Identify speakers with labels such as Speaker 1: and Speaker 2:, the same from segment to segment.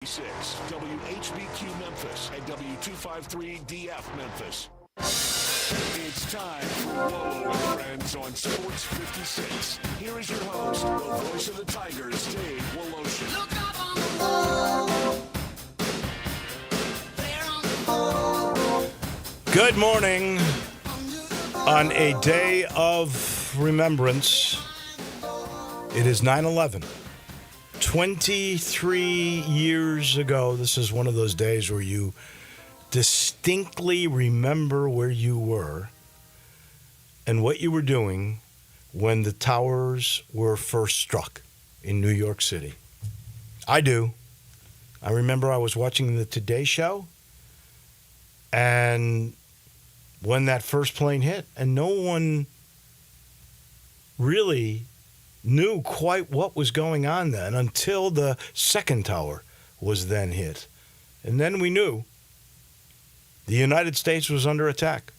Speaker 1: WHBQ Memphis and W253DF Memphis. It's time for Wolo and Friends on Sports 56. Here is your host, the voice of the Tigers, Dave Wolo. Look up on the wall.
Speaker 2: Good morning on a day of remembrance. It is 9/11. 23 years ago, this is one of those days where you distinctly remember where you were and what you were doing when the towers were first struck in New York City. I do. I remember I was watching the Today Show, and when that first plane hit, and no one really knew quite what was going on then until the second tower was then hit. And then we knew the United States was under attack.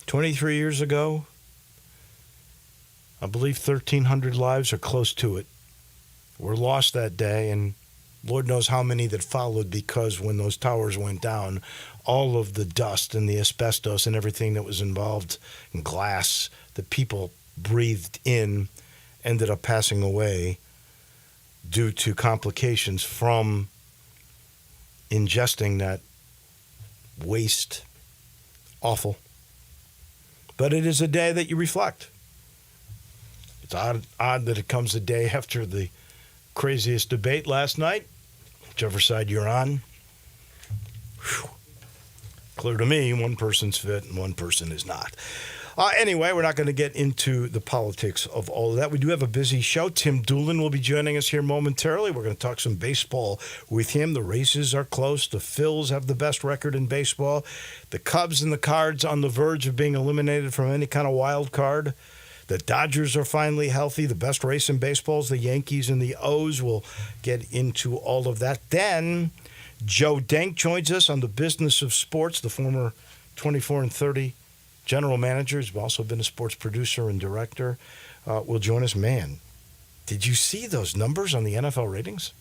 Speaker 2: 23 years ago, I believe 1,300 lives or close to it were lost that day, and Lord knows how many that followed, because when those towers went down, all of the dust and the asbestos and everything that was involved in glass that people breathed in ended up passing away due to complications from ingesting that waste. Awful. But it is a day that you reflect. It's odd that it comes a day after the craziest debate last night, whichever side you're on. Whew. Clear to me, one person's fit and one person is not. Anyway, we're not going to get into the politics of all of that. We do have a busy show. Tim Doolin will be joining us here momentarily. We're going to talk some baseball with him. The races are close. The Phils have the best record in baseball. The Cubs and the Cards on the verge of being eliminated from any kind of wild card. The Dodgers are finally healthy. The best race in baseball is the Yankees and the O's. We'll get into all of that. Then Joe Denk joins us on the business of sports, the former 24 and 30 general manager. He's also been a sports producer and director. Will join us. Man, did you see those numbers on the NFL ratings?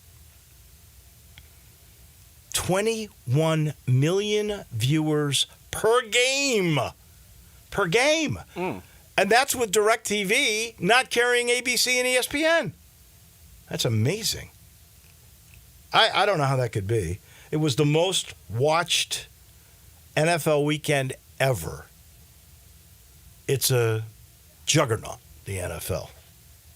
Speaker 2: 21 million viewers per game. Per game. And that's with DirecTV not carrying ABC and ESPN. That's amazing. I don't know how that could be. It was the most watched NFL weekend ever. It's a juggernaut, the NFL.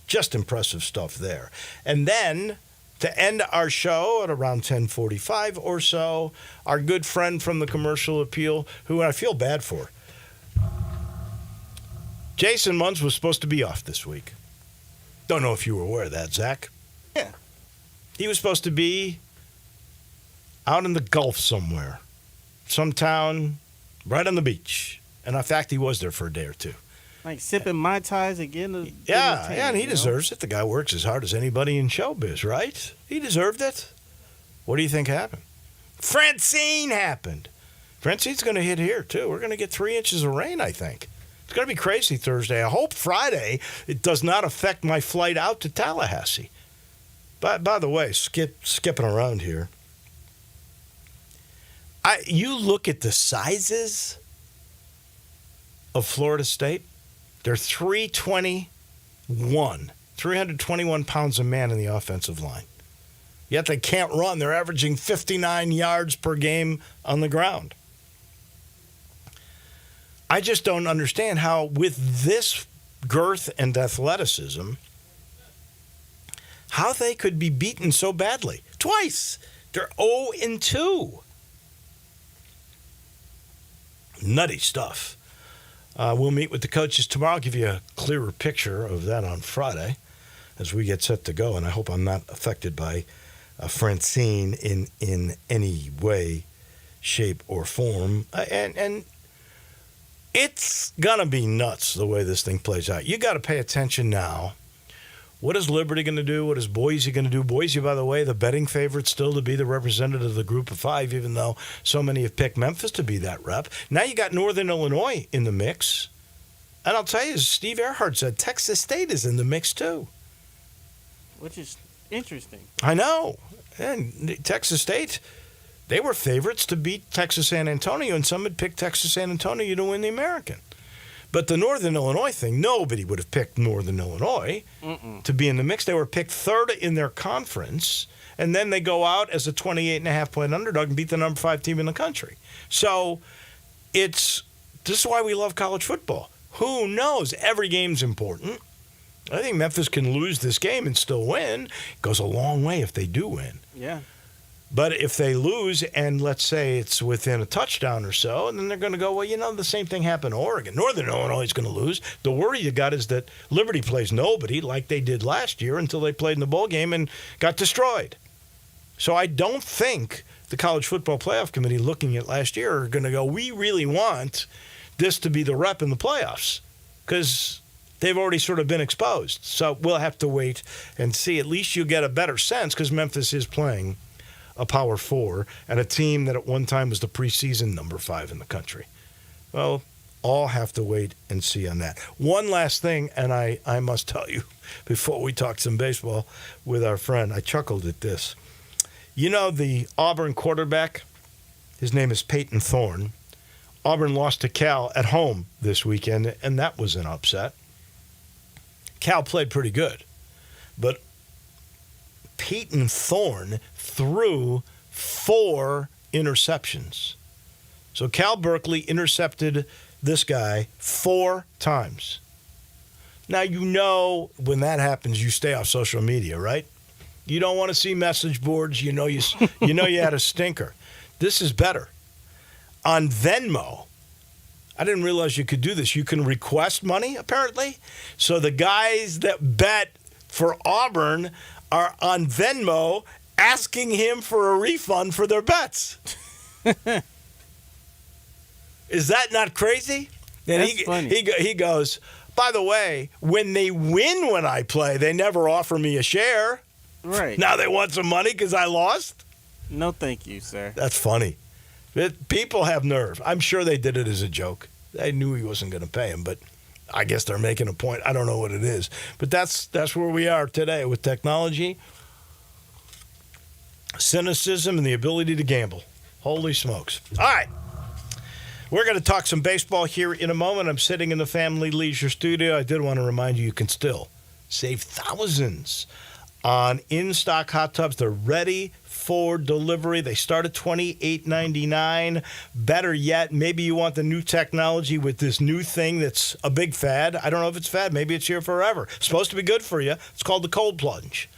Speaker 2: Just impressive stuff there. And then, to end our show at around 10:45 or so, our good friend from the Commercial Appeal, who I feel bad for. Jason Munz was supposed to be off this week. Don't know if you were aware of that, Zach.
Speaker 3: Yeah.
Speaker 2: He was supposed to be out in the Gulf somewhere. Some town right on the beach. And in fact, he was there for a day or two.
Speaker 3: Like sipping Mai Tais again.
Speaker 2: Yeah, and he deserves it. The guy works as hard as anybody in showbiz, right? He deserved it. What do you think happened? Francine happened. Francine's going to hit here, too. We're going to get 3 inches of rain, I think. It's going to be crazy Thursday. I hope Friday it does not affect my flight out to Tallahassee. By the way, skipping around here, you look at the sizes of Florida State. They're 321 pounds a man in the offensive line. Yet they can't run. They're averaging 59 yards per game on the ground. I just don't understand how, with this girth and athleticism, how they could be beaten so badly. Twice. They're 0-2. Nutty stuff. We'll meet with the coaches tomorrow. I'll give you a clearer picture of that on Friday as we get set to go. And I hope I'm not affected by Francine in any way, shape, or form. And it's going to be nuts the way this thing plays out. You got to pay attention now. What is Liberty going to do? What is Boise going to do? Boise, by the way, the betting favorite still to be the representative of the group of five, even though so many have picked Memphis to be that rep. Now you got Northern Illinois in the mix. And I'll tell you, as Steve Earhart said, Texas State is in the mix too.
Speaker 3: Which is interesting.
Speaker 2: I know. And Texas State, they were favorites to beat Texas San Antonio, and some had picked Texas San Antonio to win the American. But the Northern Illinois thing, nobody would have picked Northern Illinois to be in the mix. They were picked third in their conference, and then they go out as a 28.5-point underdog and beat the number 5 team in the country. So this is why we love college football. Who knows? Every game's important. I think Memphis can lose this game and still win. It goes a long way if they do win.
Speaker 3: Yeah.
Speaker 2: But if they lose, and let's say it's within a touchdown or so, and then they're going to go, well, the same thing happened to Oregon. Northern Illinois is going to lose. The worry you got is that Liberty plays nobody like they did last year until they played in the bowl game and got destroyed. So I don't think the College Football Playoff Committee looking at last year are going to go, we really want this to be the rep in the playoffs, because they've already sort of been exposed. So we'll have to wait and see. At least you get a better sense, because Memphis is playing a Power 4 and a team that at one time was the preseason number 5 in the country. Well, all have to wait and see on that. One last thing, and I must tell you, before we talk some baseball with our friend, I chuckled at this. The Auburn quarterback, his name is Peyton Thorne. Auburn lost to Cal at home this weekend, and that was an upset. Cal played pretty good, but Peyton Thorne threw 4 interceptions. So Cal Berkeley intercepted this guy 4 times. Now, when that happens, you stay off social media, right? You don't want to see message boards. You had a stinker. This is better. On Venmo, I didn't realize you could do this. You can request money, apparently. So the guys that bet for Auburn are on Venmo asking him for a refund for their bets. Is that not crazy? And
Speaker 3: That's funny.
Speaker 2: He goes, by the way, when they win when I play, they never offer me a share.
Speaker 3: Right.
Speaker 2: Now they want some money because I lost?
Speaker 3: No, thank you, sir.
Speaker 2: That's funny. People have nerve. I'm sure they did it as a joke. They knew he wasn't going to pay him, but I guess they're making a point. I don't know what it is. But that's where we are today with technology, cynicism, and the ability to gamble. Holy smokes. All right. We're going to talk some baseball here in a moment. I'm sitting in the Family Leisure Studio. I did want to remind you can still save thousands on in-stock hot tubs. They're ready for delivery. They start at $28.99. Better yet, maybe you want the new technology with this new thing that's a big fad. I don't know if it's fad. Maybe it's here forever. It's supposed to be good for you. It's called the cold plunge.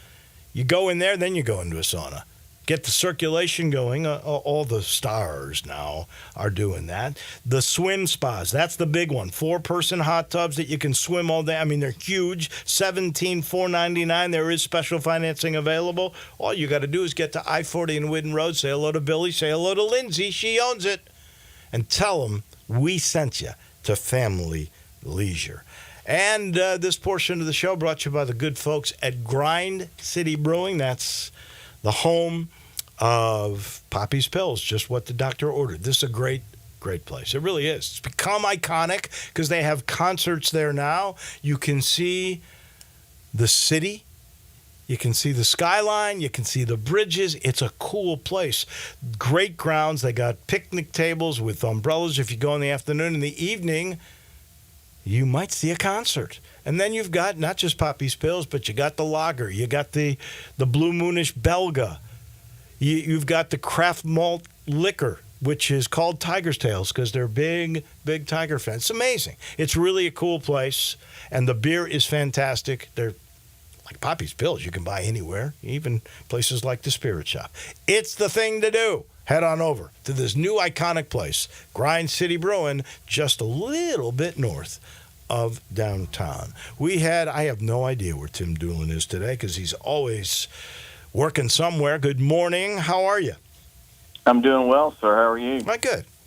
Speaker 2: You go in there, then you go into a sauna. Get the circulation going. All the stars now are doing that. The swim spas, that's the big one. 4-person hot tubs that you can swim all day. I mean, they're huge. $17,499. There is special financing available. All you got to do is get to I-40 and Whidden Road. Say hello to Billy. Say hello to Lindsay. She owns it. And tell them we sent you to Family Leisure. And this portion of the show brought to you by the good folks at Grind City Brewing. That's the home of Poppy's Pills, just what the doctor ordered. This is a great place. It really is. It's become iconic because they have concerts there now. You can see the city. You can see the skyline. You can see the bridges. It's a cool place. Great grounds. They got picnic tables with umbrellas. If you go in the afternoon, in the evening, you might see a concert. And then you've got not just Poppy's Pills, but you got the lager. You got the Blue Moonish Belga. You've got the craft malt liquor, which is called Tiger's Tails because they're big Tiger fans. It's amazing. It's really a cool place, and the beer is fantastic. They're like Poppy's Pills you can buy anywhere, even places like the Spirit Shop. It's the thing to do. Head on over to this new iconic place, Grind City Brewing, just a little bit north of downtown. I have no idea where Tim Doolin is today because he's always working somewhere. Good morning. How are you?
Speaker 4: I'm doing well, sir. How are you?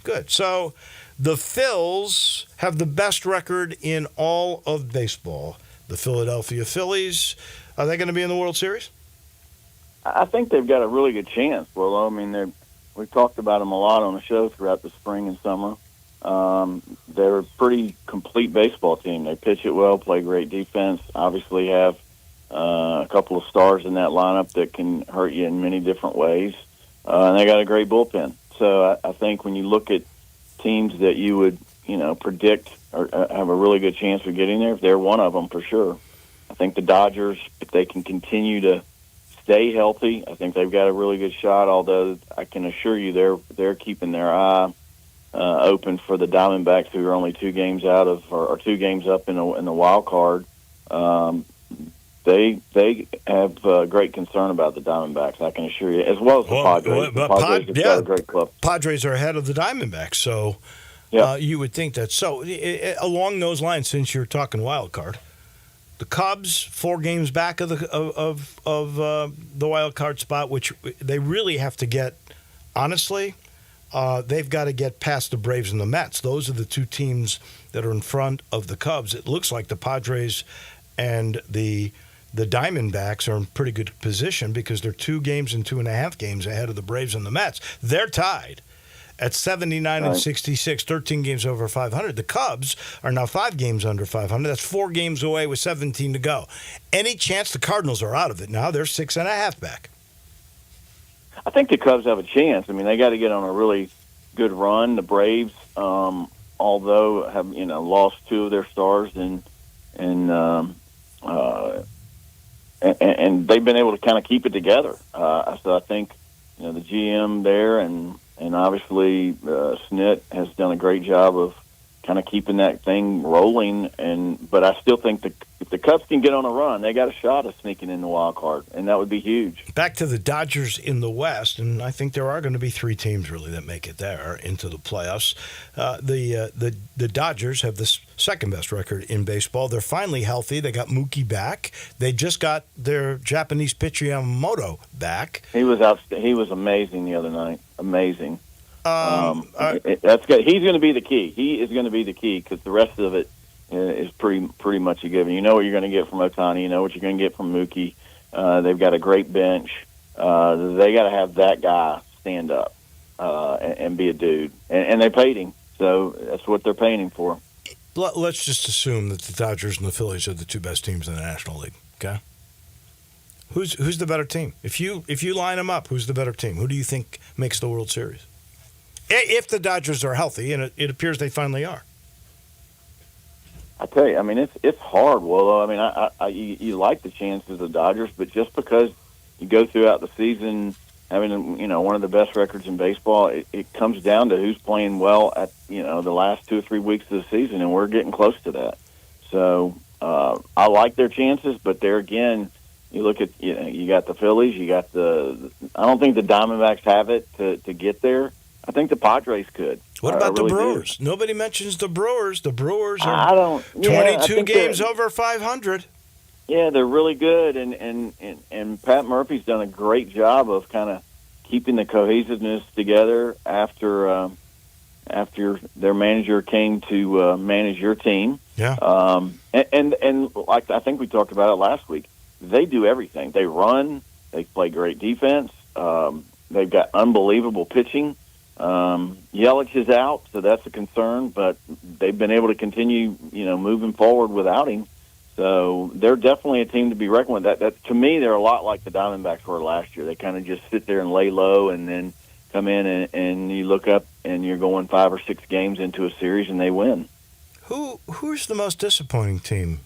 Speaker 2: Good. So the Phils have the best record in all of baseball. The Philadelphia Phillies, are they going to be in the World Series?
Speaker 4: I think they've got a really good chance, Wolo. I mean, we've talked about them a lot on the show throughout the spring and summer. They're a pretty complete baseball team. They pitch it well, play great defense, obviously have a couple of stars in that lineup that can hurt you in many different ways. And they got a great bullpen. So I think when you look at teams that you would, predict or have a really good chance of getting there, they're one of them for sure. I think the Dodgers, if they can continue to stay healthy, I think they've got a really good shot. Although I can assure you, they're keeping their eye open for the Diamondbacks, who are only 2 games out of or 2 games up in the wild card. They have great concern about the Diamondbacks, I can assure you, as well as the Padres. The Padres have got a great club.
Speaker 2: Padres are ahead of the Diamondbacks, so you would think that. So along those lines, since you're talking wild card, the Cubs 4 games back of the wild card spot, which they really have to get. Honestly, they've got to get past the Braves and the Mets. Those are the 2 teams that are in front of the Cubs. It looks like the Padres and the Diamondbacks are in pretty good position because they're 2 games and 2.5 games ahead of the Braves and the Mets. They're tied at 79 and 66, 13 games over 500. The Cubs are now 5 games under 500. That's 4 games away with 17 to go. Any chance the Cardinals are out of it now? They're 6.5 back.
Speaker 4: I think the Cubs have a chance. I mean, they got to get on a really good run. The Braves, although have lost 2 of their stars and they've been able to kind of keep it together. So I think the GM there and obviously Snit has done a great job of kind of keeping that thing rolling. But I still think if the Cubs can get on a run, they got a shot of sneaking in the wild card, and that would be huge.
Speaker 2: Back to the Dodgers in the West, and I think there are going to be 3 teams really that make it there into the playoffs. The Dodgers have the second best record in baseball. They're finally healthy. They got Mookie back. They just got their Japanese pitcher Yamamoto back.
Speaker 4: He was amazing the other night. Amazing. That's good. He's going to be the key. He is going to be the key because the rest of it is pretty much a given. You know what you're going to get from Ohtani. You know what you're going to get from Mookie. They've got a great bench. They got to have that guy stand up and be a dude. And they paid him, so that's what they're paying him for.
Speaker 2: Let's just assume that the Dodgers and the Phillies are the 2 best teams in the National League. Okay, who's the better team? If you line them up, who's the better team? Who do you think makes the World Series? If the Dodgers are healthy, and it appears they finally are.
Speaker 4: I tell you, I mean, it's hard, Wolo. I mean, you like the chances of the Dodgers, but just because you go throughout the season having one of the best records in baseball, it comes down to who's playing well at the last 2 or 3 weeks of the season, and we're getting close to that. So I like their chances, but there again, you look at you got the Phillies, you got I don't think the Diamondbacks have it to get there. I think the Padres could.
Speaker 2: What about
Speaker 4: really
Speaker 2: the Brewers? Nobody mentions the Brewers. The Brewers are
Speaker 4: 22
Speaker 2: games over 500.
Speaker 4: Yeah, they're really good, and Pat Murphy's done a great job of kind of keeping the cohesiveness together after their manager came to manage your team.
Speaker 2: Yeah.
Speaker 4: And like I think we talked about it last week, they do everything. They run. They play great defense. They've got unbelievable pitching. Yelich is out, so that's a concern, but they've been able to continue, moving forward without him. So they're definitely a team to be reckoned with. That to me, they're a lot like the Diamondbacks were last year. They kind of just sit there and lay low, and then come in and you look up and you're going 5 or 6 games into a series and they win.
Speaker 2: Who's the most disappointing team,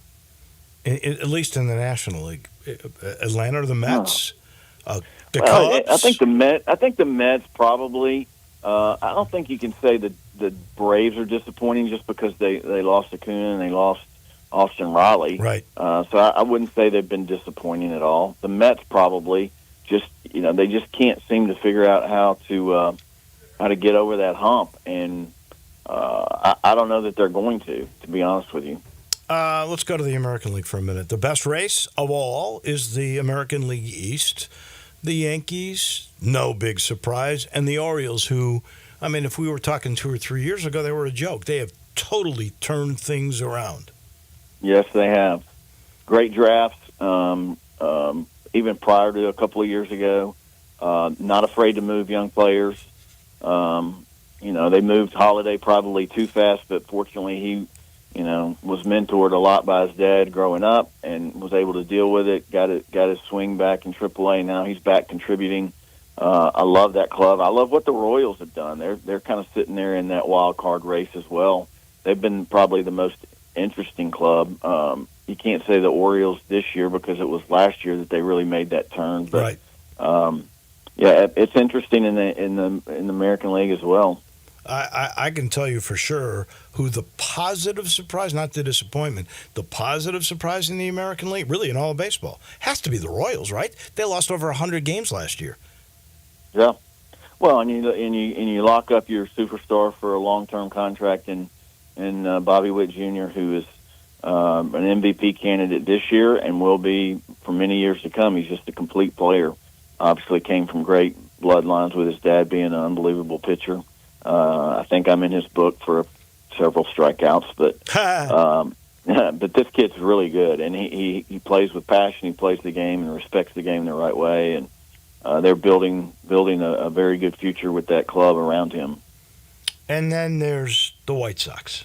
Speaker 2: at least in the National League? Atlanta or the Mets? The Cubs?
Speaker 4: I think the Mets probably. I don't think you can say that the Braves are disappointing just because they lost Acuna and they lost Austin Riley.
Speaker 2: Right.
Speaker 4: So I wouldn't say they've been disappointing at all. The Mets probably just they just can't seem to figure out how to get over that hump, and I don't know that they're going to be honest with you.
Speaker 2: Let's go to the American League for a minute. The best race of all is the American League East. The Yankees, no big surprise, and the Orioles, who, I mean, if we were talking 2 or 3 years ago, they were a joke. They have totally turned things around.
Speaker 4: Yes, they have. Great drafts, even prior to a couple of years ago. Not afraid to move young players. They moved Holiday probably too fast, but fortunately was mentored a lot by his dad growing up and was able to deal with it. Got his swing back in AAA. Now he's back contributing. I love that club. I love what the Royals have done. They're kind of sitting there in that wild card race as well. They've been probably the most interesting club. You can't say the Orioles this year because it was last year that they really made that turn. But,
Speaker 2: right.
Speaker 4: Yeah, it's interesting in the American League as well.
Speaker 2: I can tell you for sure who the positive surprise, not the disappointment, the positive surprise in the American League, really in all of baseball, has to be the Royals, right? They lost over 100 games last year.
Speaker 4: Yeah. Well, and you lock up your superstar for a long-term contract in Bobby Witt Jr., who is an MVP candidate this year and will be for many years to come. He's just a complete player. Obviously came from great bloodlines with his dad being an unbelievable pitcher. I think I'm in his book for several strikeouts, but this kid's really good, and he plays with passion. He plays the game and respects the game the right way, and they're building a very good future with that club around him.
Speaker 2: And then there's the White Sox,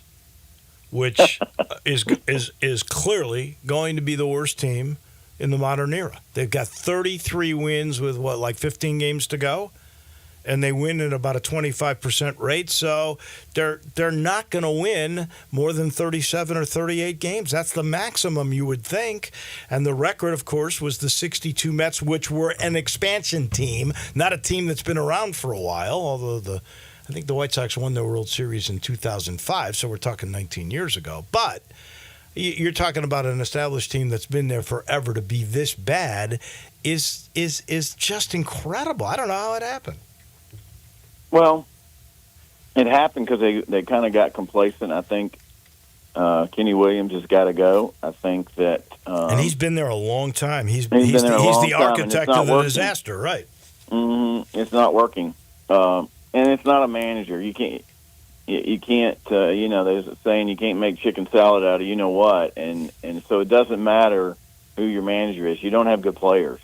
Speaker 2: which is clearly going to be the worst team in the modern era. They've got 33 wins with, 15 games to go? And they win at about a 25% rate, so they're not going to win more than 37 or 38 games. That's the maximum you would think. And the record, of course, was the 62 Mets, which were an expansion team, not a team that's been around for a while, although I think the White Sox won the World Series in 2005, so we're talking 19 years ago. But you're talking about an established team that's been there forever. To be this bad is just incredible. I don't know how it happened.
Speaker 4: Well, it happened because they kind of got complacent. I think Kenny Williams has got to go. I think that,
Speaker 2: and he's been there a long time. He's
Speaker 4: the
Speaker 2: architect of the disaster, right?
Speaker 4: Mm-hmm. It's not working, and it's not a manager. You can't. There's a saying, you can't make chicken salad out of what, and so it doesn't matter who your manager is. You don't have good players.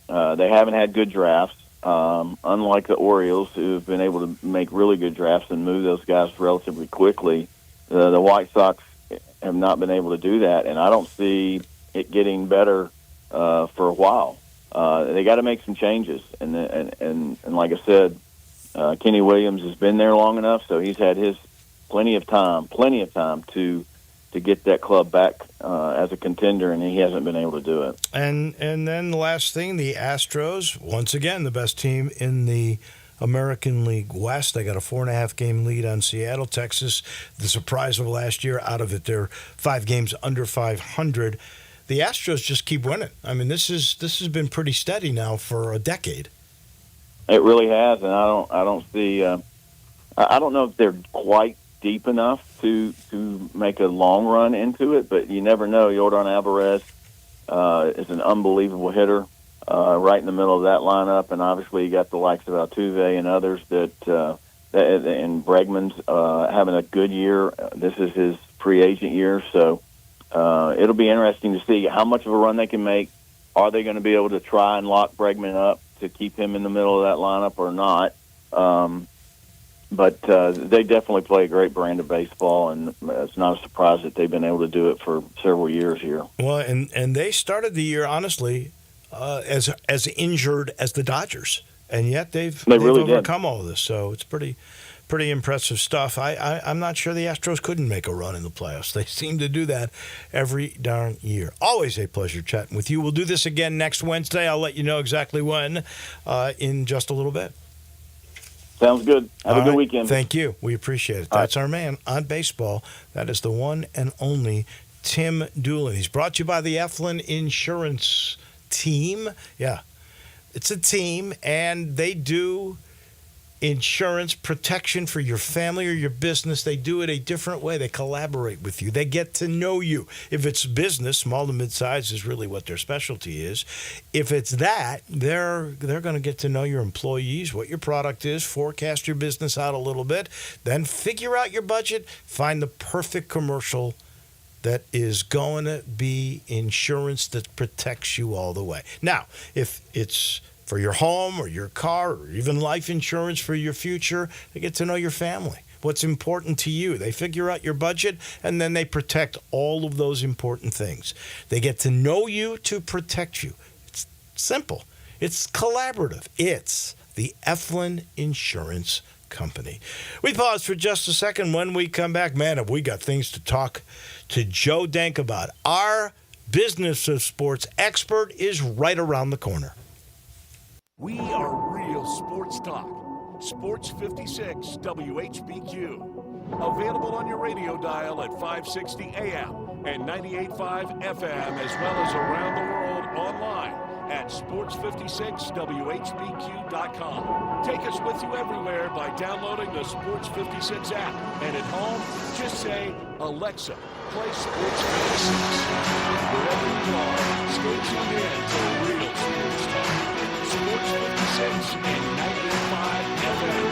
Speaker 4: They haven't had good drafts. Unlike the Orioles, who have been able to make really good drafts and move those guys relatively quickly, the White Sox have not been able to do that, and I don't see it getting better for a while. They got to make some changes, and like I said, Kenny Williams has been there long enough, so he's had his plenty of time to get that club back as a contender, and he hasn't been able to do it.
Speaker 2: And then the last thing, the Astros, once again, the best team in the American League West. They got a 4.5 game lead on Seattle. Texas, the surprise of last year, out of it, they're 5 games under 500. The Astros just keep winning. I mean, this has been pretty steady now for a decade.
Speaker 4: It really has, and I don't see. I don't know if they're quite deep enough to make a long run into it, but you never know. Yordan Alvarez is an unbelievable hitter right in the middle of that lineup, and obviously you got the likes of Altuve and others that and Bregman's having a good year. This is his free agent year, so it'll be interesting to see how much of a run they can make. Are they going to be able to try and lock Bregman up to keep him in the middle of that lineup or not? But they definitely play a great brand of baseball, and it's not a surprise that they've been able to do it for several years here.
Speaker 2: Well, and they started the year, honestly, as injured as the Dodgers, and yet they've really overcome all of this. So it's pretty impressive stuff. I'm not sure the Astros couldn't make a run in the playoffs. They seem to do that every darn year. Always a pleasure chatting with you. We'll do this again next Wednesday. I'll let you know exactly when in just a little bit.
Speaker 4: Sounds good. Have a good weekend.
Speaker 2: Thank you. We appreciate it. That's our man on baseball. That is the one and only Tim Doolin. He's brought to you by the Eflin Insurance Team. Yeah, it's a team, and they do insurance protection for your family or your business. They do it a different way. They collaborate with you. They get to know you. If it's business, small to mid-size is really what their specialty is. If it's that, they're going to get to know your employees, what your product is, forecast your business out a little bit, then figure out your budget, find the perfect commercial that is going to be insurance that protects you all the way. Now, if it's for your home or your car or even life insurance for your future, they get to know your family. what's important to you. They figure out your budget, and then they protect all of those important things. They get to know you to protect you. It's simple. It's collaborative. It's the Eflin Insurance Company. We pause for just a second. When we come back, man, have we got things to talk to Joe Dank about. Our business of sports expert is right around the corner.
Speaker 1: We are real sports talk. Sports 56 WHBQ. Available on your radio dial at 560 AM and 98.5 FM, as well as around the world online at sports56whbq.com. Take us with you everywhere by downloading the Sports 56 app. And at home, just say, Alexa, play Sports 56. Wherever you are, stay tuned in to real sports talk. Sports 56 and 98.5 FM.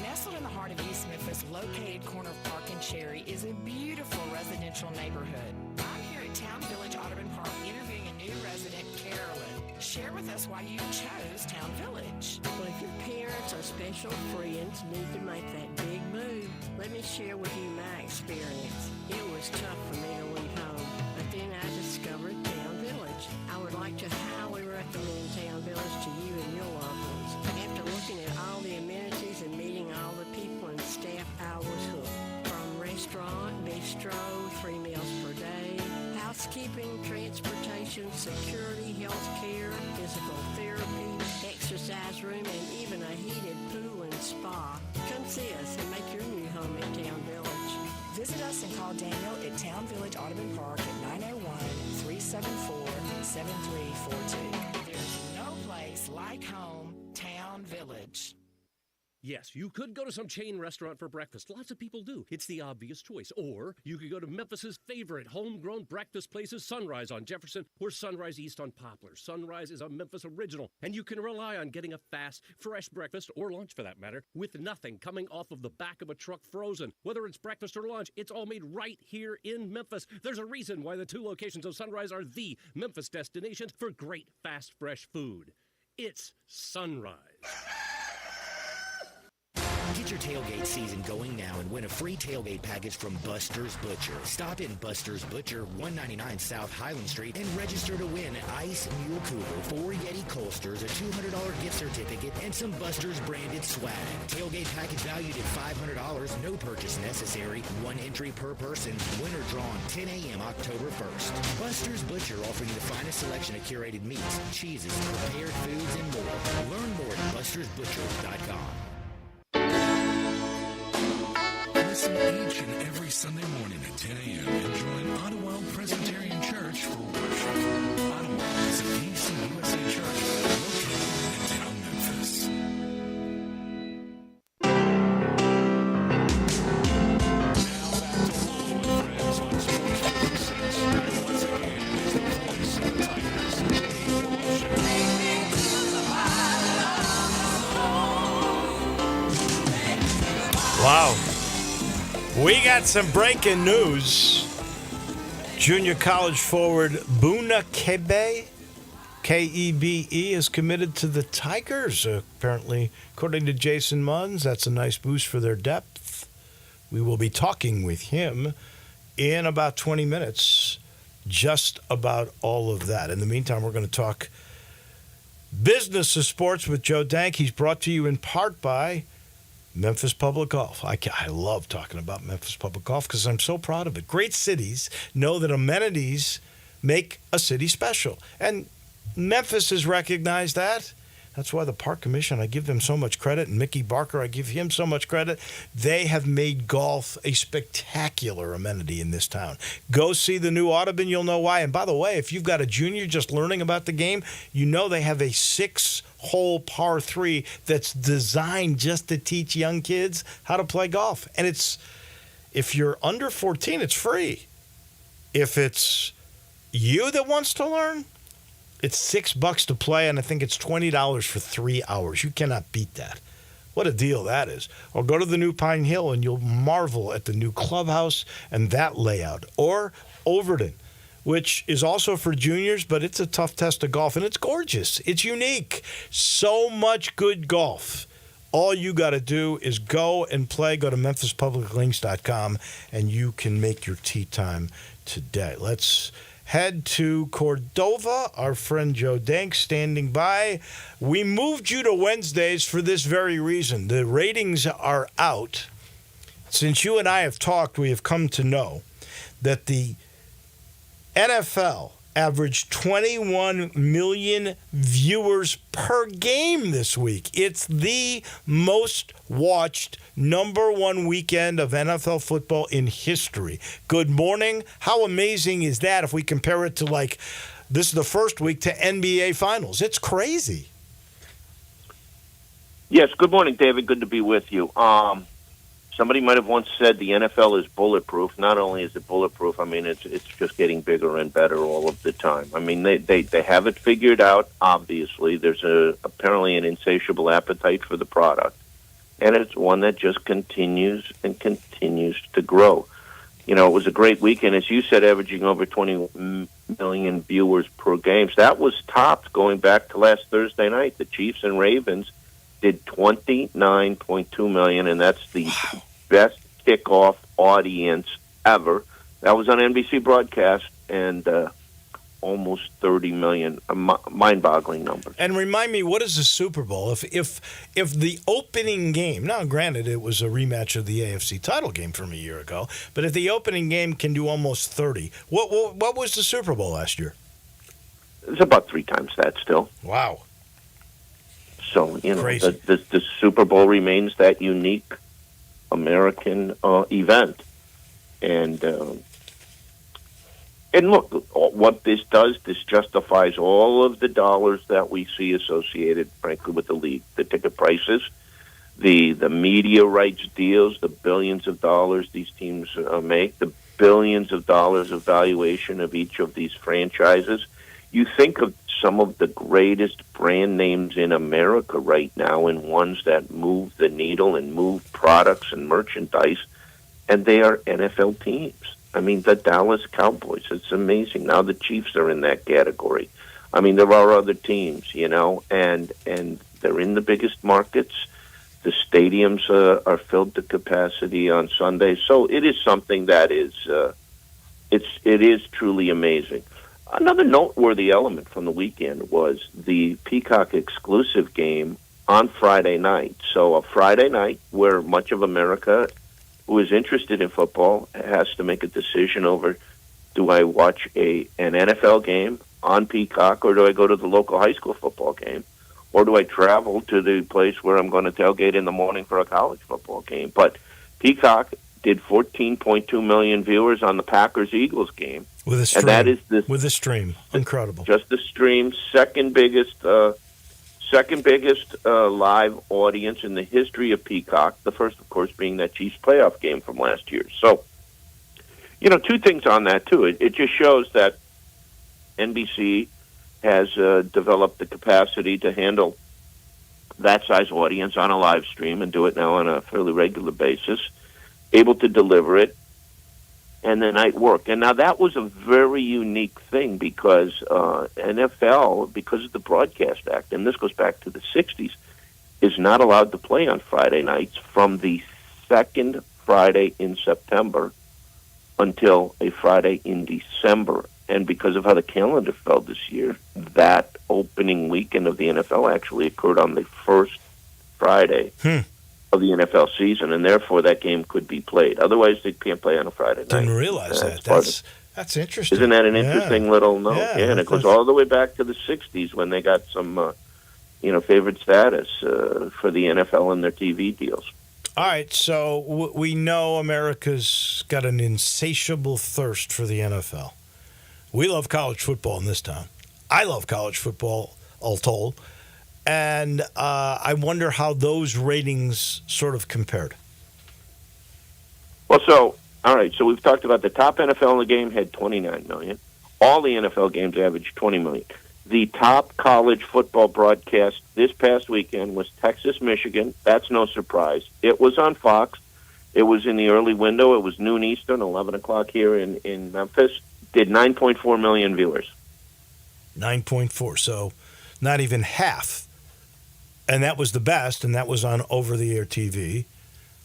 Speaker 5: Nestled in the heart of East Memphis, located corner of Park and Cherry, is a beautiful residential neighborhood. I'm here at Town Village Audubon Park interviewing a new resident, Carolyn. Share with us why you chose Town Village.
Speaker 6: Well, if your parents or special friends need to make that big move, let me share with you my experience. It was tough for me to leave home, but then I discovered Town Village. I would like to highly recommend Town Village to you and your loved ones. After looking at all the amenities and meeting all the people and staff, I was hooked. From restaurant, bistro, 3 meals per day, housekeeping, transportation, security, health care, physical therapy, exercise room, and even a heated pool and spa. Come see us and make your new home at Town Village.
Speaker 5: Visit us and call Daniel at Town Village Audubon Park at 901-374-7342. There's no place like home, Town Village.
Speaker 7: Yes, you could go to some chain restaurant for breakfast. Lots of people do. It's the obvious choice. Or you could go to Memphis's favorite homegrown breakfast places, Sunrise on Jefferson or Sunrise East on Poplar. Sunrise is a Memphis original, and you can rely on getting a fast, fresh breakfast, or lunch for that matter, with nothing coming off of the back of a truck frozen. Whether it's breakfast or lunch, it's all made right here in Memphis. There's a reason why the 2 locations of Sunrise are the Memphis destination for great, fast, fresh food. It's Sunrise.
Speaker 8: Get your tailgate season going now and win a free tailgate package from Buster's Butcher. Stop in Buster's Butcher, 199 South Highland Street, and register to win an Ice Mule Cooler, 4 Yeti Coasters, a $200 gift certificate, and some Buster's branded swag. Tailgate package valued at $500, no purchase necessary, 1 entry per person. Winner drawn 10 a.m. October 1st. Buster's Butcher offering the finest selection of curated meats, cheeses, prepared foods, and more. Learn more at bustersbutcher.com.
Speaker 1: Listen each and every Sunday morning at 10 a.m. and join Ottawa Presbyterian Church for worship. Ottawa is a PCUSA church located in town Memphis. Now back to Wolo and Friends on Sports 56. Once again, it's the voice of the Tigers, Dave Wolo Show.
Speaker 2: Wow. We got some breaking news. Junior college forward Buna Kebe, K-E-B-E, is committed to the Tigers. Apparently, according to Jason Munns, that's a nice boost for their depth. We will be talking with him in about 20 minutes just about all of that. In the meantime, we're going to talk business of sports with Joe Dank. He's brought to you in part by Memphis Public Golf. I love talking about Memphis Public Golf because I'm so proud of it. Great cities know that amenities make a city special. And Memphis has recognized that. That's why the Park Commission, I give them so much credit, and Mickey Barker, I give him so much credit. They have made golf a spectacular amenity in this town. Go see the new Audubon, you'll know why. And by the way, if you've got a junior just learning about the game, you know they have a 6-hole par 3 that's designed just to teach young kids how to play golf. And it's, if you're under 14, it's free. If it's you that wants to learn, it's $6 to play, and I think it's $20 for 3 hours. You cannot beat that. What a deal that is. Or go to the new Pine Hill, and you'll marvel at the new clubhouse and that layout. Or Overton, which is also for juniors, but it's a tough test of golf, and it's gorgeous. It's unique. So much good golf. All you got to do is go and play. Go to MemphisPublicLinks.com, and you can make your tee time today. Let's head to Cordova. Our friend Joe Dank standing by. We moved you to Wednesdays for this very reason. The ratings are out. Since you and I have talked, we have come to know that the NFL averaged 21 million viewers per game this week. It's the most watched number one weekend of NFL football in history. Good morning. How amazing is that if we compare it to, like, this is the first week to NBA Finals? It's crazy.
Speaker 9: Yes, good morning, David. Good to be with you. Somebody might have once said the NFL is bulletproof. Not only is it bulletproof, I mean, it's just getting bigger and better all of the time. I mean, they have it figured out, obviously. There's apparently an insatiable appetite for the product, and it's one that just continues and continues to grow. You know, it was a great weekend, as you said, averaging over 20 million viewers per game. So that was topped going back to last Thursday night. The Chiefs and Ravens did 29.2 million, and that's the best kickoff audience ever. That was on NBC broadcast, and almost 30 million, a mind-boggling number.
Speaker 2: And remind me, what is the Super Bowl? If the opening game, now granted it was a rematch of the AFC title game from a year ago, but if the opening game can do almost 30, what was the Super Bowl last year?
Speaker 9: It's about 3 times that still.
Speaker 2: Wow.
Speaker 9: So, you know, the Super Bowl remains that unique American event. And look, what this does, this justifies all of the dollars that we see associated, frankly, with the league. The ticket prices, the media rights deals, the billions of dollars these teams make, the billions of dollars of valuation of each of these franchises. You think of some of the greatest brand names in America right now and ones that move the needle and move products and merchandise, and they are NFL teams. I mean, the Dallas Cowboys, it's amazing. Now the Chiefs are in that category. I mean, there are other teams, you know, and they're in the biggest markets. The stadiums are filled to capacity on Sunday. So it is something that is it is truly amazing. Another noteworthy element from the weekend was the Peacock exclusive game on Friday night. So a Friday night where much of America who is interested in football has to make a decision over, do I watch an NFL game on Peacock, or do I go to the local high school football game, or do I travel to the place where I'm going to tailgate in the morning for a college football game? But Peacock did 14.2 million viewers on the Packers-Eagles game.
Speaker 2: With a stream.
Speaker 9: And that is
Speaker 2: with a stream. Incredible.
Speaker 9: Just the stream, second biggest live audience in the history of Peacock. The first, of course, being that Chiefs playoff game from last year. So, you know, 2 things on that, too. It just shows that NBC has developed the capacity to handle that size audience on a live stream and do it now on a fairly regular basis, able to deliver it, and the night work. And now that was a very unique thing because NFL, because of the Broadcast Act, and this goes back to the 60s, is not allowed to play on Friday nights from the second Friday in September until a Friday in December. And because of how the calendar fell this year, that opening weekend of the NFL actually occurred on the first Friday of the NFL season, and therefore that game could be played. Otherwise, they can't play on a Friday night.
Speaker 2: Didn't realize that. That's interesting.
Speaker 9: Isn't that an interesting little note? Yeah, and it goes all the way back to the 60s when they got some, favored status for the NFL and their TV deals.
Speaker 2: All right, so we know America's got an insatiable thirst for the NFL. We love college football in this town. I love college football, all told. And I wonder how those ratings sort of compared.
Speaker 9: Well, all right, so we've talked about the top NFL in the game had 29 million. All the NFL games averaged 20 million. The top college football broadcast this past weekend was Texas-Michigan. That's no surprise. It was on Fox. It was in the early window. It was noon Eastern, 11 o'clock here in Memphis. Did 9.4 million viewers.
Speaker 2: 9.4, so not even half. And that was the best, and that was on over-the-air TV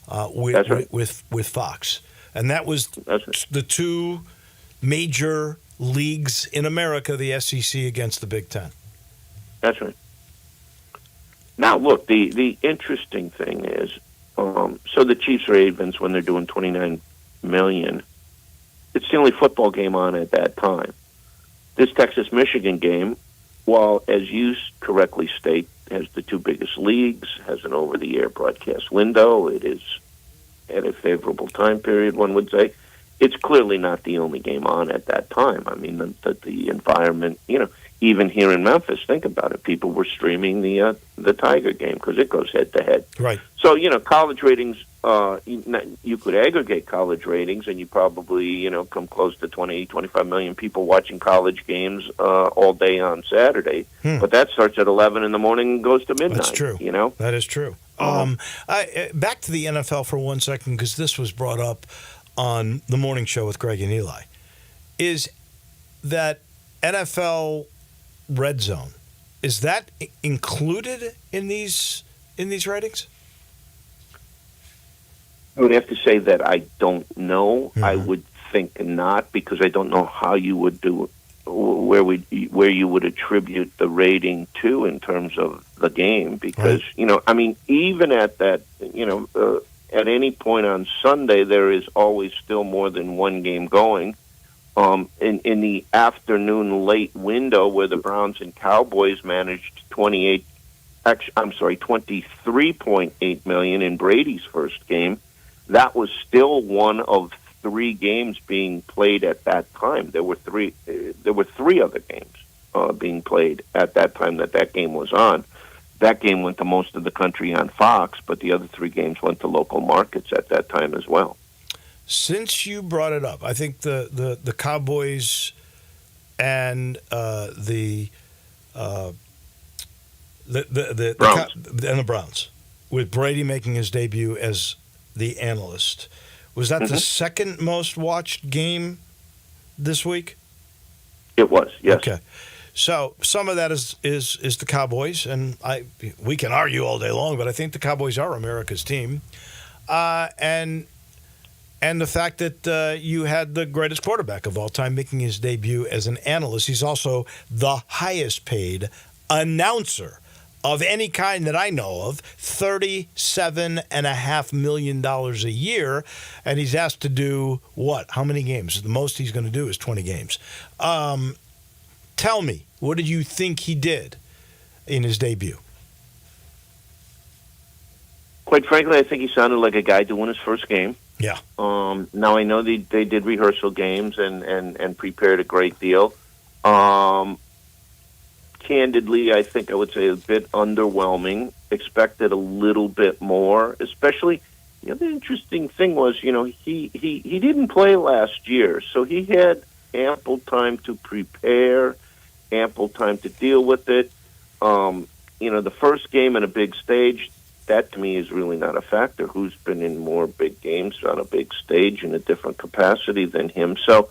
Speaker 9: That's right.
Speaker 2: with Fox. And that was
Speaker 9: That's right.
Speaker 2: the two major leagues in America, the SEC against the Big Ten.
Speaker 9: That's right. Now, look, the interesting thing is, so the Chiefs-Ravens, when they're doing 29 million, it's the only football game on at that time. This Texas-Michigan game, while, as you correctly state, has the two biggest leagues, has an over-the-air broadcast window, it is at a favorable time period, one would say, it's clearly not the only game on at that time. I mean, the environment, even here in Memphis, think about it. People were streaming the Tiger game because it goes head-to-head.
Speaker 2: Right.
Speaker 9: So, college ratings, you could aggregate college ratings, and you probably, come close to 20, 25 million people watching college games all day on Saturday. But that starts at 11 in the morning and goes to midnight.
Speaker 2: That's true. That is true. Back to the NFL for 1 second, because this was brought up on the morning show with Greg and Eli. Is that NFL Red Zone, is that included in these ratings?
Speaker 9: I would have to say that I don't know. I would think not, because I don't know how you would do where you would attribute the rating to in terms of the game, because even at that at any point on Sunday there is always still more than one game going. In the afternoon late window where the Browns and Cowboys managed 23.8 million in Brady's first game, that was still one of three games being played at that time. There were three other games being played at that time that game was on. That game went to most of the country on Fox, but the other three games went to local markets at that time as well.
Speaker 2: Since you brought it up, I think the Cowboys and the
Speaker 9: Browns.
Speaker 2: The Browns, with Brady making his debut as the analyst, was that the second most watched game this week?
Speaker 9: It was, yes.
Speaker 2: Okay. So some of that is the Cowboys, and we can argue all day long, but I think the Cowboys are America's team, and the fact that you had the greatest quarterback of all time making his debut as an analyst. He's also the highest paid announcer of any kind that I know of, $37.5 million a year, and he's asked to do what? How many games? The most he's going to do is 20 games. Tell me, what did you think he did in his debut?
Speaker 9: Quite frankly, I think he sounded like a guy doing his first game.
Speaker 2: Yeah.
Speaker 9: Now, I know they did rehearsal games and prepared a great deal. Candidly, I think I would say a bit underwhelming. Expected a little bit more, especially, the interesting thing was, he didn't play last year, so he had ample time to prepare, ample time to deal with it. The first game in a big stage, that to me is really not a factor. Who's been in more big games on a big stage in a different capacity than him? So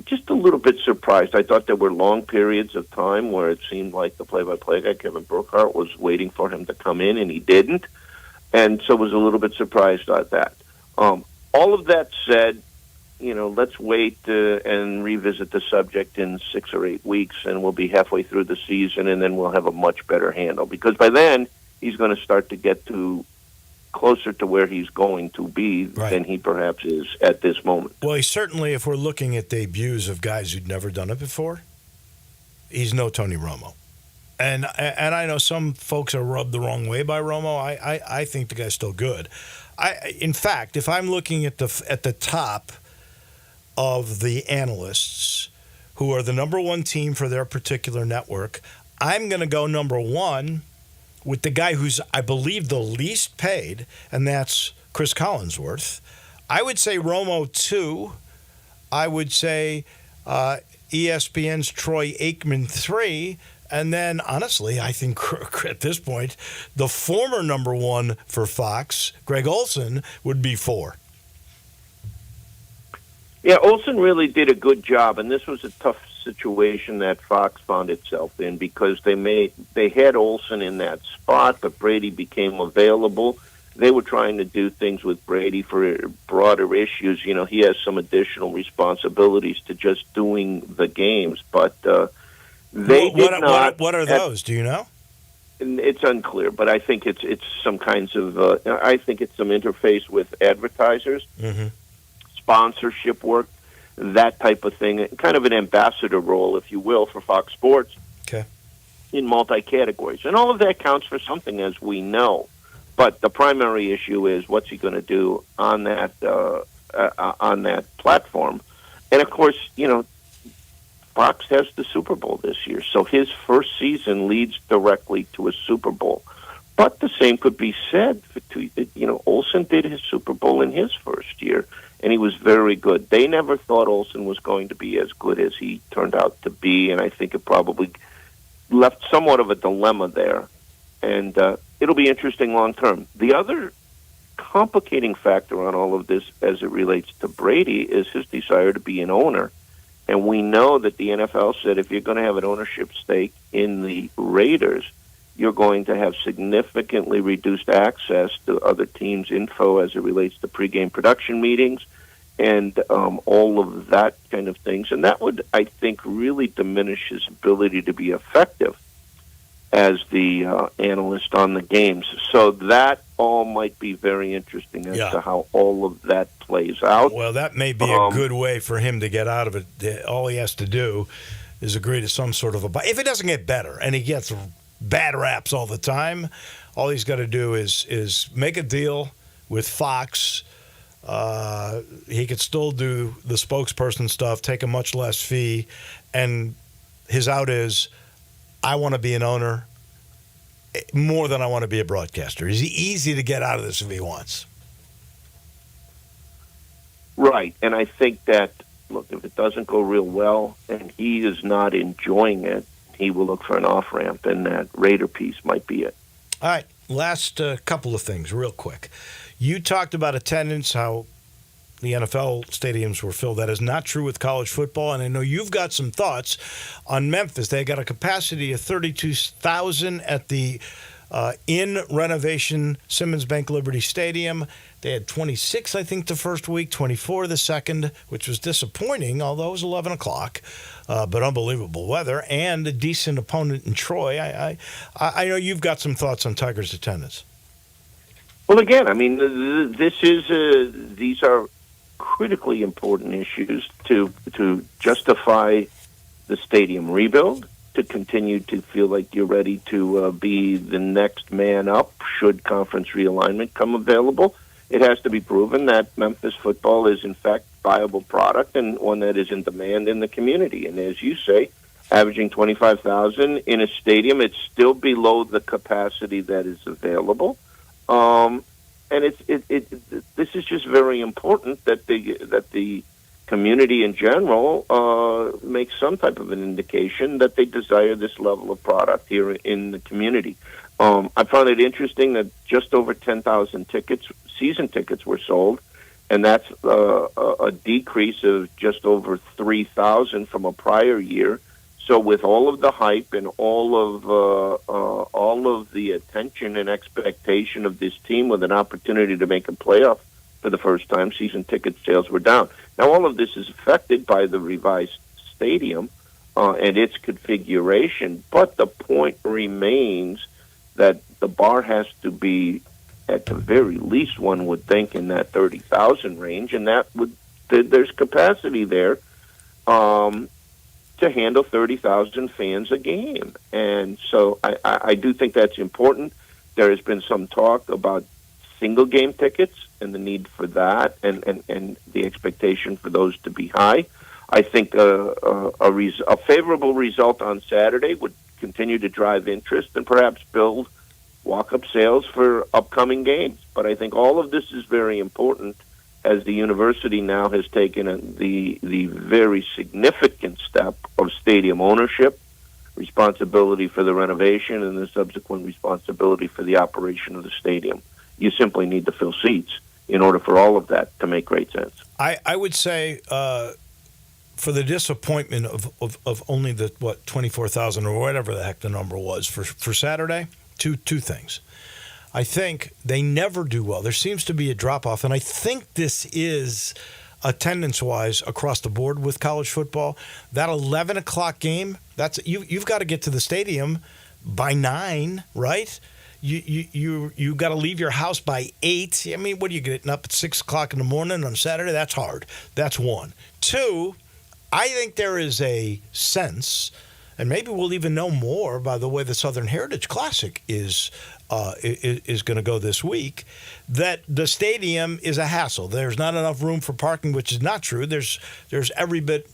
Speaker 9: just a little bit surprised. I thought there were long periods of time where it seemed like the play-by-play guy, Kevin Burkhardt, was waiting for him to come in, and he didn't. And so was a little bit surprised at that. All of that said, let's wait and revisit the subject in 6 or 8 weeks, and we'll be halfway through the season, and then we'll have a much better handle. Because by then, he's going to start to get to closer to where he's going to be than he perhaps is at this moment.
Speaker 2: Well, he certainly, if we're looking at debuts of guys who'd never done it before, he's no Tony Romo. And I know some folks are rubbed the wrong way by Romo. I think the guy's still good. In fact, if I'm looking at the top of the analysts who are the number one team for their particular network, I'm going to go number one with the guy who's, I believe, the least paid, and that's Chris Collinsworth. I would say Romo 2. I would say ESPN's Troy Aikman 3. And then, honestly, I think at this point, the former number one for Fox, Greg Olson, would be 4.
Speaker 9: Yeah, Olsen really did a good job, and this was a tough situation that Fox found itself in because they had Olsen in that spot, but Brady became available. They were trying to do things with Brady for broader issues. You know, he has some additional responsibilities to just doing the games, but they did not.
Speaker 2: What are those? Do you know?
Speaker 9: It's unclear, but I think it's some kinds of. I think it's some interface with advertisers.
Speaker 2: Mm-hmm.
Speaker 9: Sponsorship work, that type of thing, kind of an ambassador role, if you will, for Fox Sports.
Speaker 2: Okay.
Speaker 9: In multi-categories. And all of that counts for something, as we know. But the primary issue is what's he going to do on that platform. And, of course, you know, Fox has the Super Bowl this year, so his first season leads directly to a Super Bowl. But the same could be said for Olsen did his Super Bowl in his first year, and he was very good. They never thought Olsen was going to be as good as he turned out to be, and I think it probably left somewhat of a dilemma there. And it'll be interesting long term. The other complicating factor on all of this as it relates to Brady is his desire to be an owner. And we know that the NFL said if you're going to have an ownership stake in the Raiders, you're going to have significantly reduced access to other teams' info as it relates to pregame production meetings and all of that kind of things. And that would, I think, really diminish his ability to be effective as the analyst on the games. So that all might be very interesting as to how all of that plays out.
Speaker 2: Well, that may be a good way for him to get out of it. All he has to do is agree to some sort of if it doesn't get better, and he gets bad raps all the time, all he's got to do is make a deal with Fox. He could still do the spokesperson stuff, take a much less fee, and his out is, I want to be an owner more than I want to be a broadcaster. Is easy to get out of this if he wants.
Speaker 9: Right, and I think that, look, if it doesn't go real well and he is not enjoying it, he will look for an off-ramp, and that Raider piece might be it.
Speaker 2: All right, last couple of things real quick. You talked about attendance, how the NFL stadiums were filled. That is not true with college football, and I know you've got some thoughts on Memphis. They got a capacity of 32,000 at the in-renovation Simmons Bank Liberty Stadium. They had 26, I think, the first week, 24 the second, which was disappointing, although it was 11 o'clock. But unbelievable weather and a decent opponent in Troy. I know you've got some thoughts on Tigers' attendance.
Speaker 9: Well, again, I mean, these are critically important issues to justify the stadium rebuild, to continue to feel like you're ready to be the next man up should conference realignment come available. It has to be proven that Memphis football is, in fact, a viable product and one that is in demand in the community. And as you say, averaging 25,000 in a stadium, it's still below the capacity that is available. And this is just very important that the community in general makes some type of an indication that they desire this level of product here in the community. I found it interesting that just over 10,000 season tickets were sold, and that's a decrease of just over 3,000 from a prior year. So with all of the hype and all of the attention and expectation of this team with an opportunity to make a playoff for the first time, season ticket sales were down. Now, all of this is affected by the revised stadium and its configuration, but the point remains that the bar has to be, at the very least, one would think, in that 30,000 range, and there's capacity there to handle 30,000 fans a game. And so I do think that's important. There has been some talk about single game tickets and the need for that and the expectation for those to be high. I think a favorable result on Saturday would continue to drive interest and perhaps build walk-up sales for upcoming games. But I think all of this is very important as the university now has taken the very significant step of stadium ownership, responsibility for the renovation, and the subsequent responsibility for the operation of the stadium. You simply need to fill seats in order for all of that to make great sense.
Speaker 2: I would say for the disappointment of only the 24,000 or whatever the heck the number was for Saturday, two things. I think they never do well. There seems to be a drop off, and I think this is attendance-wise across the board with college football. That 11 o'clock game, you've got to get to the stadium by 9, right? You got to leave your house by 8. I mean, what are you getting up at 6 o'clock in the morning on Saturday? That's hard. That's one. Two, I think there is a sense, and maybe we'll even know more by the way the Southern Heritage Classic is going to go this week, that the stadium is a hassle. There's not enough room for parking, which is not true. There's every bit.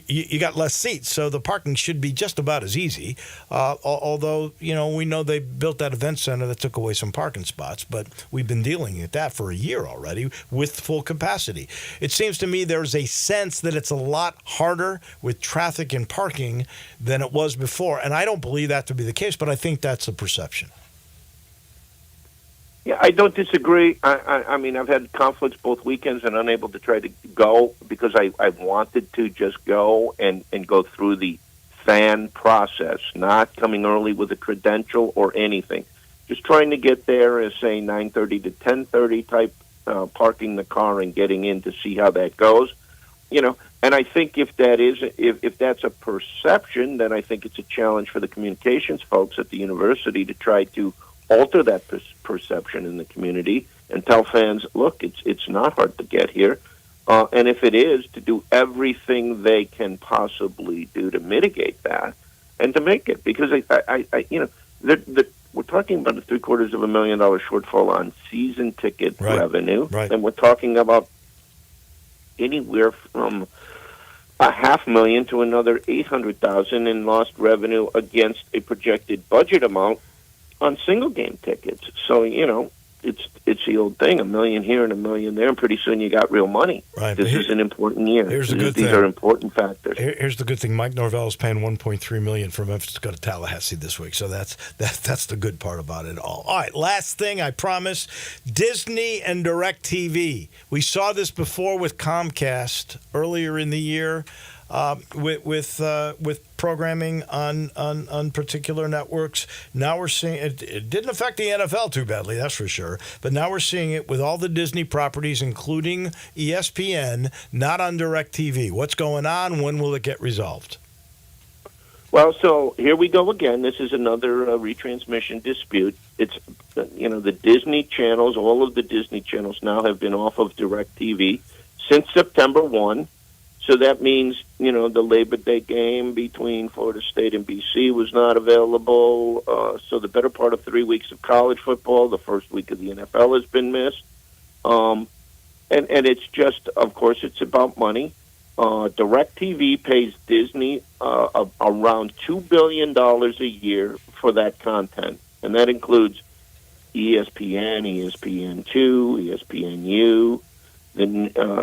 Speaker 2: You got less seats, so the parking should be just about as easy. Although, we know they built that event center that took away some parking spots, but we've been dealing with that for a year already with full capacity. It seems to me there's a sense that it's a lot harder with traffic and parking than it was before, and I don't believe that to be the case, but I think that's the perception.
Speaker 9: Yeah, I don't disagree. I mean, I've had conflicts both weekends and unable to try to go because I wanted to just go and go through the fan process, not coming early with a credential or anything. Just trying to get there as, say, 9:30 to 10:30 type, parking the car and getting in to see how that goes. And I think if that's a perception, then I think it's a challenge for the communications folks at the university to try to alter that perception in the community and tell fans, look, it's not hard to get here. And if it is, to do everything they can possibly do to mitigate that and to make it. Because, we're talking about a $750,000 shortfall on season ticket revenue.
Speaker 2: Right.
Speaker 9: And we're talking about anywhere from $500,000 to another $800,000 in lost revenue against a projected budget amount on single game tickets. So, it's the old thing, $1 million here and $1 million there, and pretty soon you got real money.
Speaker 2: Right.
Speaker 9: This is an important year. These are important factors.
Speaker 2: Here's the good thing. Mike Norvell is paying $1.3 million for Memphis to go to Tallahassee this week. So that's the good part about it all. All right, last thing, I promise. Disney and DirecTV. We saw this before with Comcast earlier in the year. With programming on particular networks. Now we're seeing it didn't affect the NFL too badly, that's for sure. But now we're seeing it with all the Disney properties, including ESPN, not on DirecTV. What's going on? When will it get resolved?
Speaker 9: Well, so here we go again. This is another retransmission dispute. It's the Disney channels. All of the Disney channels now have been off of DirecTV since September 1. So that means, the Labor Day game between Florida State and BC was not available. So the better part of 3 weeks of college football, the first week of the NFL has been missed. And it's just, of course, it's about money. DirecTV pays Disney around $2 billion a year for that content. And that includes ESPN, ESPN2, ESPNU, the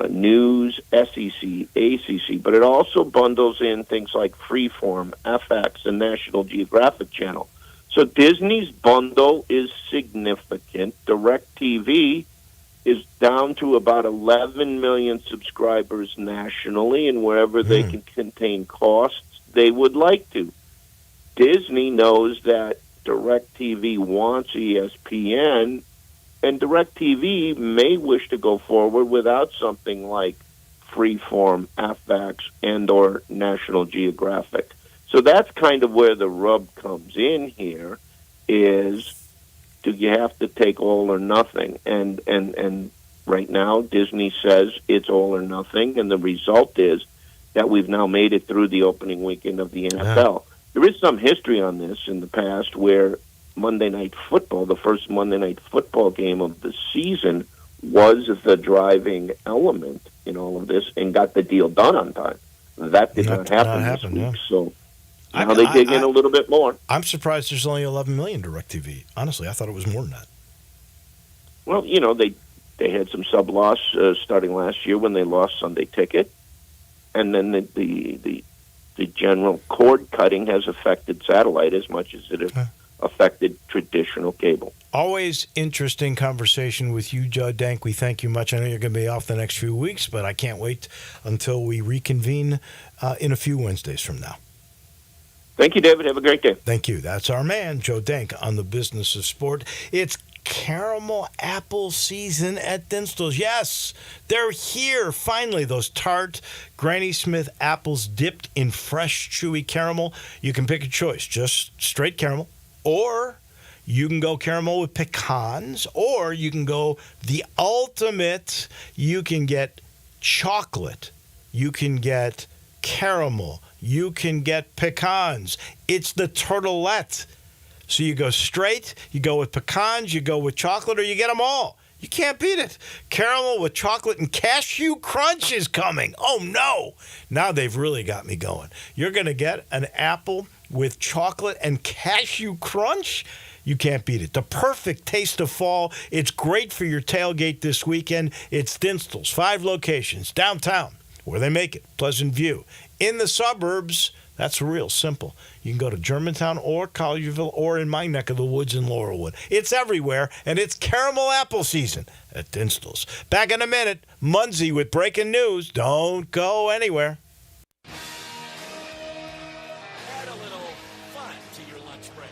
Speaker 9: news, SEC, ACC, but it also bundles in things like Freeform, FX, and National Geographic Channel. So Disney's bundle is significant. DirecTV is down to about 11 million subscribers nationally, and wherever they can contain costs, they would like to. Disney knows that DirecTV wants ESPN, and DirecTV may wish to go forward without something like Freeform, FX, and or National Geographic. So that's kind of where the rub comes in here is, do you have to take all or nothing? And right now, Disney says it's all or nothing, and the result is that we've now made it through the opening weekend of the NFL. There is some history on this in the past where Monday Night Football, the first Monday Night Football game of the season, was the driving element in all of this and got the deal done on time. That did not happen this week. Yeah. So now they dig in a little bit more.
Speaker 2: I'm surprised there's only 11 million DirecTV. Honestly, I thought it was more than that.
Speaker 9: Well, they had some sub-loss starting last year when they lost Sunday Ticket. And then the general cord cutting has affected satellite as much as it has affected traditional cable.
Speaker 2: Always interesting conversation with you, Joe Dank. We thank you much. I know you're going to be off the next few weeks, but I can't wait until we reconvene in a few Wednesdays from now.
Speaker 9: Thank you, David. Have a great day.
Speaker 2: Thank you. That's our man, Joe Dank, on the Business of Sport. It's caramel apple season at Dinstall's. Yes, they're here. Finally, those tart Granny Smith apples dipped in fresh, chewy caramel. You can pick a choice, just straight caramel, or you can go caramel with pecans, or you can go the ultimate. You can get chocolate. You can get caramel. You can get pecans. It's the turtlet. So you go straight, you go with pecans, you go with chocolate, or you get them all. You can't beat it. Caramel with chocolate and cashew crunch is coming. Oh, no. Now they've really got me going. You're going to get an apple with chocolate and cashew crunch. You can't beat it. The perfect taste of fall. It's great for your tailgate this weekend. It's Dinstall's. 5 locations. Downtown, where they make it. Pleasant View. In the suburbs, that's real simple. You can go to Germantown or Collierville or in my neck of the woods in Laurelwood. It's everywhere, and it's caramel apple season at Dinstall's. Back in a minute, Munzie with breaking news. Don't go anywhere.
Speaker 1: Add a little fun to your lunch break.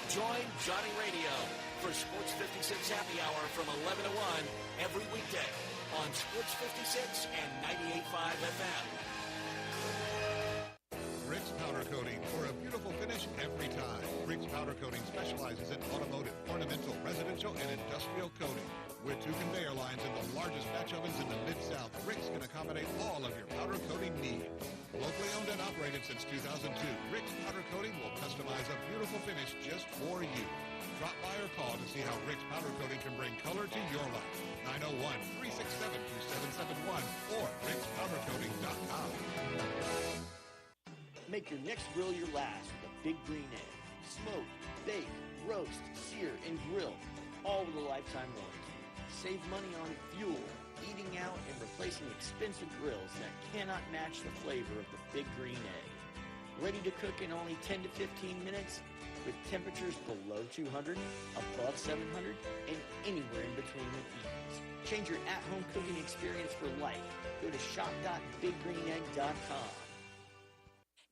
Speaker 1: Join Johnny Radio for Sports 56 Happy Hour from 11 to 1 every weekday on Sports 56 and 98.5 FM.
Speaker 10: Rick's Powder Coating for a beautiful finish every time. Rick's Powder Coating specializes in automotive, ornamental, residential, and industrial coating. With 2 conveyor lines and the largest batch ovens in the Mid-South, Rick's can accommodate all of your powder coating needs. Locally owned and operated since 2002, Rick's Powder Coating will customize a beautiful finish just for you. Drop by or call to see how Rick's Powder Coating can bring color to your life. 901-367-2771 or rickspowdercoating.com.
Speaker 11: Make your next grill your last with a Big Green Egg. Smoke, bake, roast, sear, and grill, all with a lifetime warranty. Save money on fuel, eating out, and replacing expensive grills that cannot match the flavor of the Big Green Egg. Ready to cook in only 10 to 15 minutes with temperatures below 200, above 700, and anywhere in between with ease. Change your at-home cooking experience for life. Go to shop.biggreenegg.com.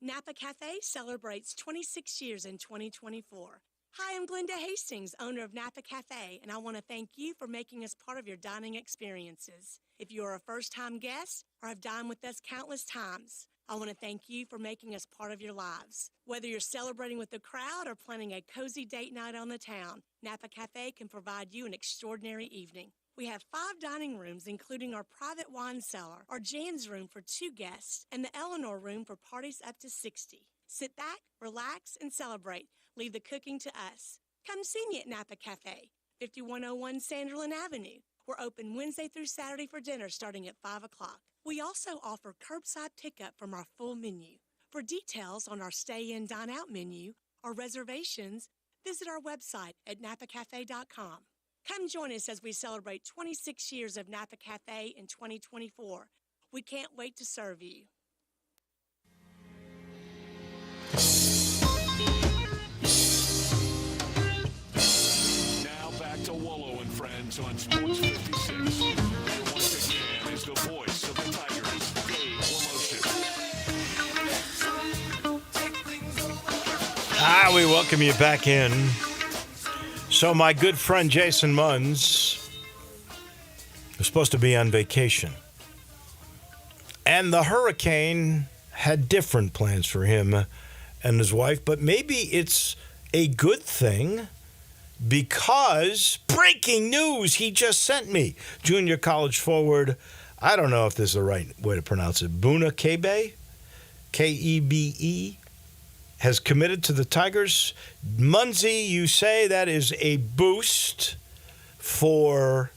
Speaker 12: Napa Cafe celebrates 26 years in 2024. Hi, I'm Glenda Hastings, owner of Napa Cafe, and I want to thank you for making us part of your dining experiences. If you are a first-time guest or have dined with us countless times, I want to thank you for making us part of your lives. Whether you're celebrating with the crowd or planning a cozy date night on the town, Napa Cafe can provide you an extraordinary evening. We have 5 dining rooms, including our private wine cellar, our Jan's room for 2 guests, and the Eleanor room for parties up to 60. Sit back, relax, and celebrate. Leave the cooking to us. Come see me at Napa Cafe, 5101 Sanderlin Avenue. We're open Wednesday through Saturday for dinner starting at 5 o'clock. We also offer curbside pickup from our full menu. For details on our stay-in, dine-out menu or reservations, visit our website at napacafe.com. Come join us as we celebrate 26 years of Napa Cafe in 2024. We can't wait to serve you.
Speaker 1: Now back to Wolo and Friends on Sports 56. Here once again is the voice of the Tigers, Dave Woloship.
Speaker 2: We welcome you back in. So my good friend Jason Munz was supposed to be on vacation. And the hurricane had different plans for him and his wife, but maybe it's a good thing because breaking news he just sent me. Junior college forward, I don't know if this is the right way to pronounce it, Buna Kebe, Kebe, has committed to the Tigers. Munzie, you say that is a boost for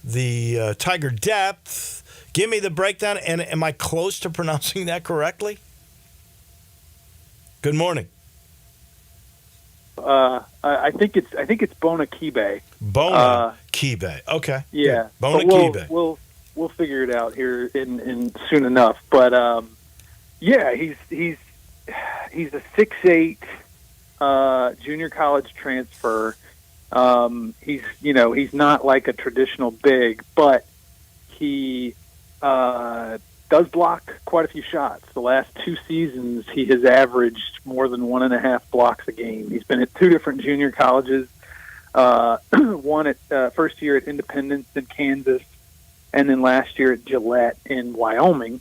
Speaker 2: the Tiger depth. Give me the breakdown, and am I close to pronouncing that correctly? Good morning.
Speaker 13: I think it's Bona Kibe.
Speaker 2: Bona Kibe. Okay.
Speaker 13: Yeah.
Speaker 2: Good. Bona Kibe.
Speaker 13: We'll figure it out here in soon enough. But yeah, he's a 6'8" junior college transfer. He's not like a traditional big, but he does block quite a few shots. The last 2 seasons, he has averaged more than 1.5 blocks a game. He's been at 2 different junior colleges, one at first year at Independence in Kansas, and then last year at Gillette in Wyoming.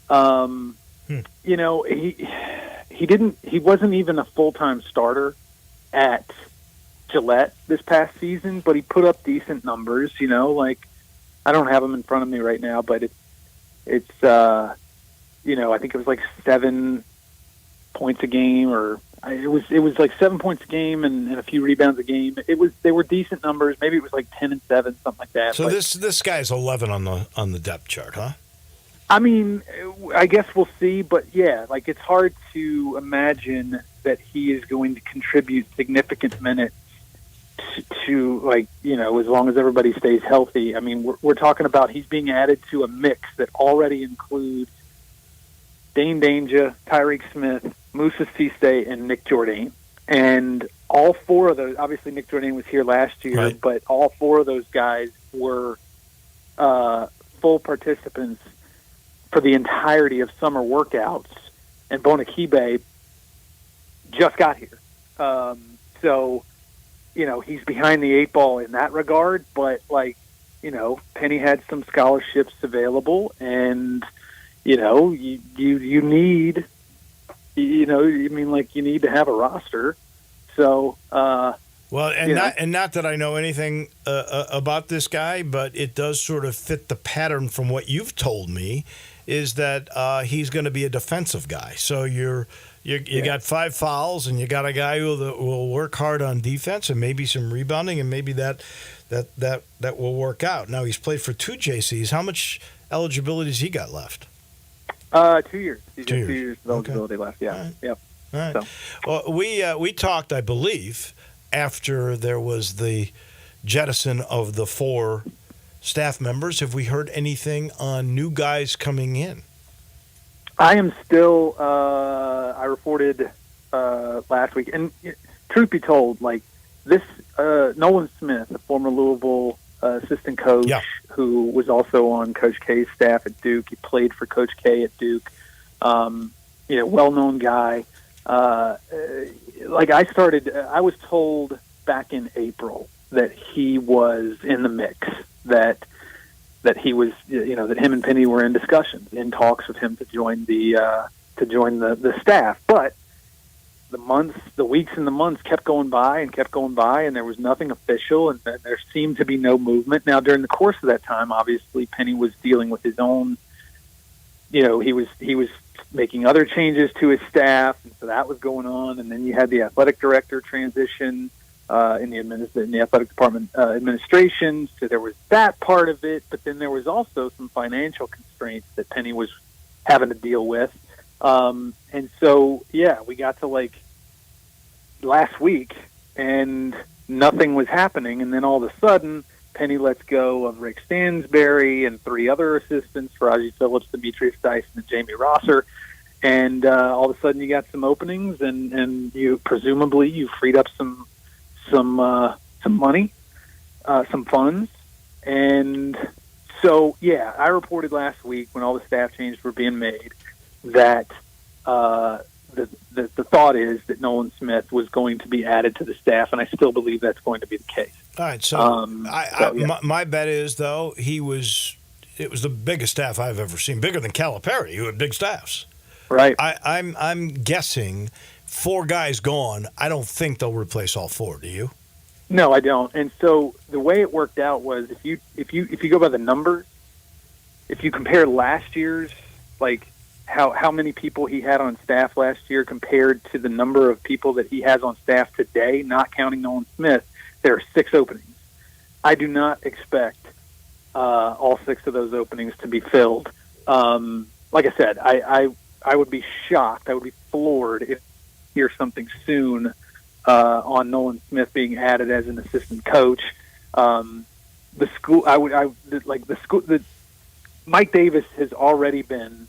Speaker 13: He wasn't even a full-time starter at Gillette this past season, but he put up decent numbers. I don't have them in front of me right now, but it's I think it was like 7 points a game, or it was like 7 points a game and a few rebounds a game. They were decent numbers. Maybe it was like 10 and 7, something like that.
Speaker 2: So this guy's 11 on the depth chart, huh?
Speaker 13: I mean, I guess we'll see, but yeah, like it's hard to imagine that he is going to contribute significant minutes to as long as everybody stays healthy. I mean, we're talking about he's being added to a mix that already includes Dane Danger, Tyreek Smith, Moussa Cisse, and Nick Jourdain. And all 4 of those, obviously Nick Jourdain was here last year,
Speaker 2: right,
Speaker 13: but all 4 of those guys were full participants for the entirety of summer workouts, and Bonakibe just got here. He's behind the 8 ball in that regard, but Penny had some scholarships available, and you need to have a roster. So
Speaker 2: not that I know anything about this guy, but it does sort of fit the pattern from what you've told me, is that he's going to be a defensive guy. So you got 5 fouls, and you got a guy who will work hard on defense and maybe some rebounding, and maybe that will work out. Now, he's played for 2 JCs. How much eligibility has he got left?
Speaker 13: 2 years. He's got 2 years of eligibility left. Yeah.
Speaker 2: All right.
Speaker 13: Yep.
Speaker 2: All right.
Speaker 13: So.
Speaker 2: Well, we talked, I believe, after there was the jettison of the 4 staff members. Have we heard anything on new guys coming in?
Speaker 13: I am still. I reported last week, and truth be told, this Nolan Smith, a former Louisville assistant coach, who was also on Coach K's staff at Duke. He played for Coach K at Duke. Well-known guy. I was told back in April that he was in the mix. That he was, that him and Penny were in discussions, in talks with him to join the staff. But the weeks and the months kept going by, and there was nothing official, and there seemed to be no movement. Now, during the course of that time, obviously, Penny was dealing with his own. He was making other changes to his staff, and so that was going on. And then you had the athletic director transition. In the athletic department administration, so there was that part of it, but then there was also some financial constraints that Penny was having to deal with, and so we got to last week, and nothing was happening, and then all of a sudden, Penny lets go of Rick Stansberry and 3 other assistants, Raji Phillips, Demetrius Dyson, and Jamie Rosser, and all of a sudden you got some openings, and you freed up some money, some funds. And so, I reported last week when all the staff changes were being made that the thought is that Nolan Smith was going to be added to the staff, and I still believe that's going to be the case.
Speaker 2: All right. So, my bet is, though, it was the biggest staff I've ever seen, bigger than Calipari, who had big staffs.
Speaker 13: Right.
Speaker 2: I'm guessing 4 guys gone. I don't think they'll replace all 4. Do you?
Speaker 13: No, I don't. And so the way it worked out was if you go by the numbers, if you compare last year's how many people he had on staff last year compared to the number of people that he has on staff today, not counting Nolan Smith, there are 6 openings. I do not expect all 6 of those openings to be filled. Like I said, I would be shocked. I would be floored if hear something soon on Nolan Smith being added as an assistant coach. Mike Davis has already been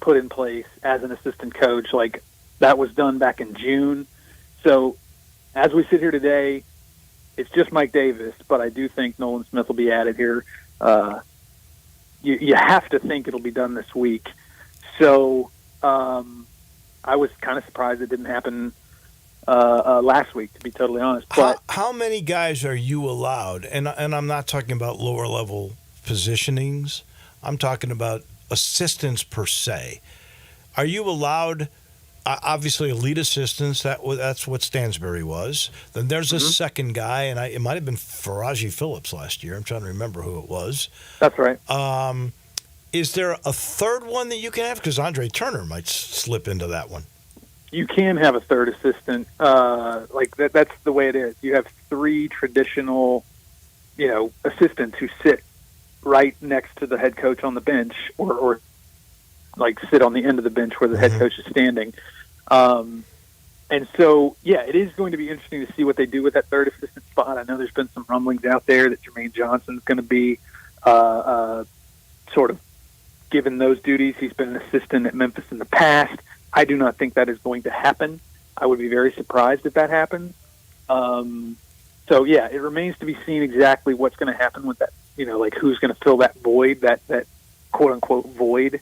Speaker 13: put in place as an assistant coach. That was done back in June. So as we sit here today, it's just Mike Davis, but I do think Nolan Smith will be added here. You have to think it'll be done this week. So I was kind of surprised it didn't happen last week, to be totally honest. But
Speaker 2: how many guys are you allowed? And I'm not talking about lower level positionings. I'm talking about assistants per se. Are you allowed? Obviously, elite assistants. That's what Stansbury was. Then there's a second guy, and it might have been Faraji Phillips last year. I'm trying to remember who it was.
Speaker 13: That's right.
Speaker 2: Is there a third one that you can have? Because Andre Turner might slip into that one.
Speaker 13: You can have a third assistant. Like that's the way it is. You have three traditional, assistants who sit right next to the head coach on the bench, or like sit on the end of the bench where the head coach is standing. And so, yeah, it is going to be interesting to see what they do with that third assistant spot. I know there's been some rumblings out there that Jermaine Johnson's going to be sort of given those duties. He's been an assistant at Memphis in the past. I do not think that is going to happen. I would be very surprised if that happens. So, yeah, it remains to be seen exactly what's going to happen with that, like who's going to fill that void, that quote-unquote void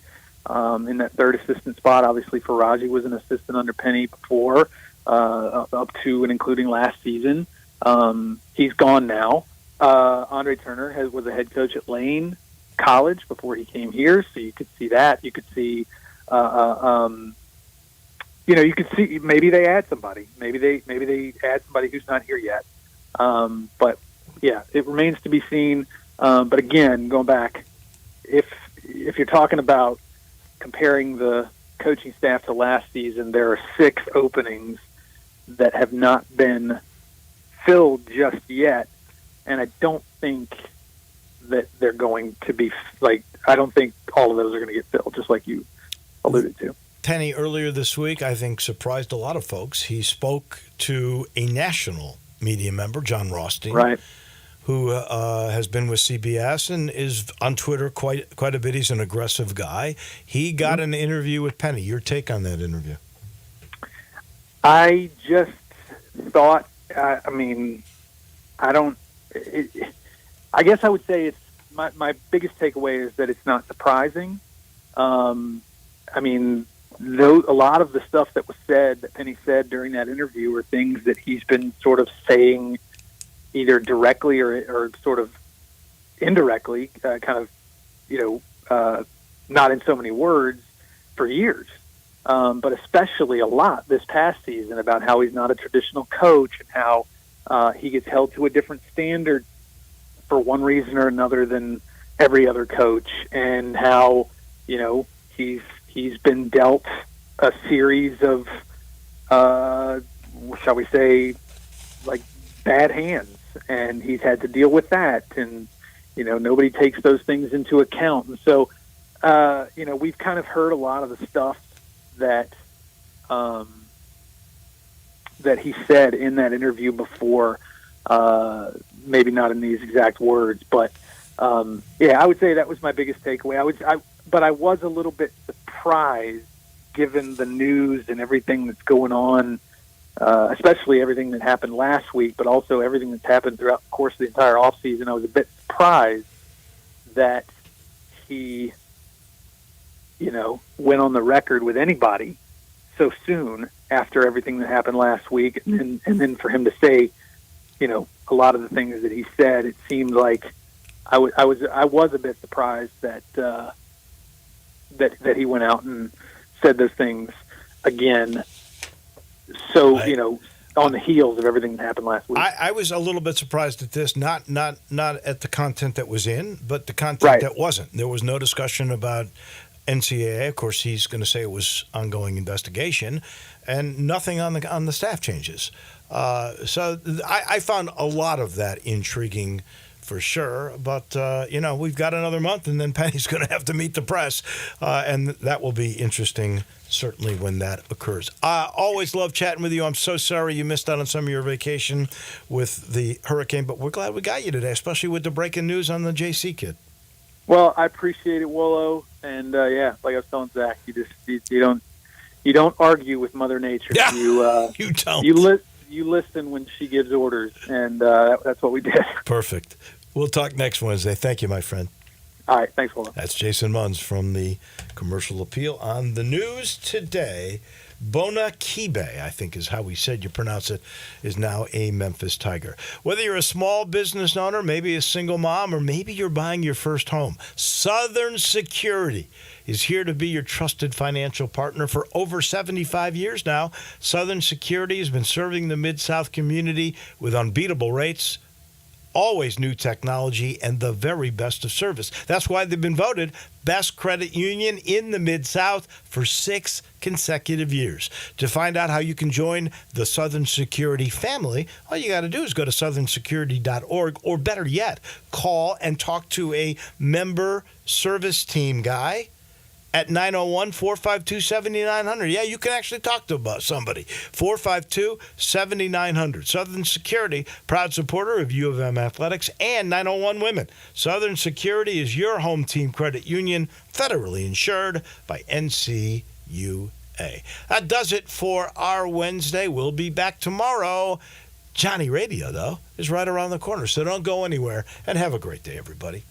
Speaker 13: in that third assistant spot. Obviously, Faraji was an assistant under Penny before, up to and including last season. He's gone now. Andre Turner was a head coach at Lane College before he came here, so you could see that. You could see, you could see maybe they add somebody. Maybe they add somebody who's not here yet. But yeah, it remains to be seen. But again, going back, if you're talking about comparing the coaching staff to last season, there are 6 openings that have not been filled just yet, and I don't think that they're going to be I don't think all of those are going to get filled, just like you alluded to.
Speaker 2: Penny, earlier this week, I think surprised a lot of folks. He spoke to a national media member, John Rothstein,
Speaker 13: right,
Speaker 2: who has been with CBS and is on Twitter quite a bit. He's an aggressive guy. He got an interview with Penny. Your take on that interview?
Speaker 13: I just thought, I guess I would say it's my biggest takeaway is that it's not surprising. A lot of the stuff that was said, that Penny said during that interview, were things that he's been sort of saying either directly or sort of indirectly, not in so many words, for years. But especially a lot this past season about how he's not a traditional coach and how he gets held to a different standard for one reason or another than every other coach, and how he's been dealt a series of shall we say, like, bad hands, and he's had to deal with that, and nobody takes those things into account. And so we've kind of heard a lot of the stuff that that he said in that interview before, maybe not in these exact words, but I would say that was my biggest takeaway. But I was a little bit surprised, given the news and everything that's going on, especially everything that happened last week, but also everything that's happened throughout the course of the entire offseason. I was a bit surprised that he, went on the record with anybody so soon after everything that happened last week, and then for him to say, a lot of the things that he said, it seemed like I was a bit surprised that that he went out and said those things again. So on the heels of everything that happened last week,
Speaker 2: I was a little bit surprised at this. Not at the content that was in, but the content that wasn't. There was no discussion about NCAA. Of course, he's going to say it was ongoing investigation, and nothing on the staff changes. So I found a lot of that intriguing, for sure. But, we've got another month, and then Penny's going to have to meet the press, and that will be interesting, certainly, when that occurs. I always love chatting with you. I'm so sorry you missed out on some of your vacation with the hurricane, but we're glad we got you today, especially with the breaking news on the JC kid.
Speaker 13: Well, I appreciate it, Wolo, and like I was telling Zach, you don't argue with Mother Nature.
Speaker 2: Yeah, you don't.
Speaker 13: you listen when she gives orders, and that's what we did.
Speaker 2: Perfect. We'll talk next Wednesday. Thank you, my friend.
Speaker 13: All right, thanks, Wolo.
Speaker 2: That's Jason Munz from the Commercial Appeal. On the news today, Bona Kibe, I think is how we said you pronounce it, is now a Memphis Tiger. Whether you're a small business owner, maybe a single mom, or maybe you're buying your first home, Southern Security is here to be your trusted financial partner for over 75 years now. Southern Security has been serving the Mid-South community with unbeatable rates, always new technology, and the very best of service. That's why they've been voted best credit union in the Mid-South for 6 consecutive years. To find out how you can join the Southern Security family, all you got to do is go to southernsecurity.org, or better yet, call and talk to a member service team guy at 901-452-7900. Yeah, you can actually talk to somebody. 452-7900. Southern Security, proud supporter of U of M Athletics and 901 Women. Southern Security is your home team credit union, federally insured by NCUA. That does it for our Wednesday. We'll be back tomorrow. Johnny Radio, though, is right around the corner, so don't go anywhere, and have a great day, everybody.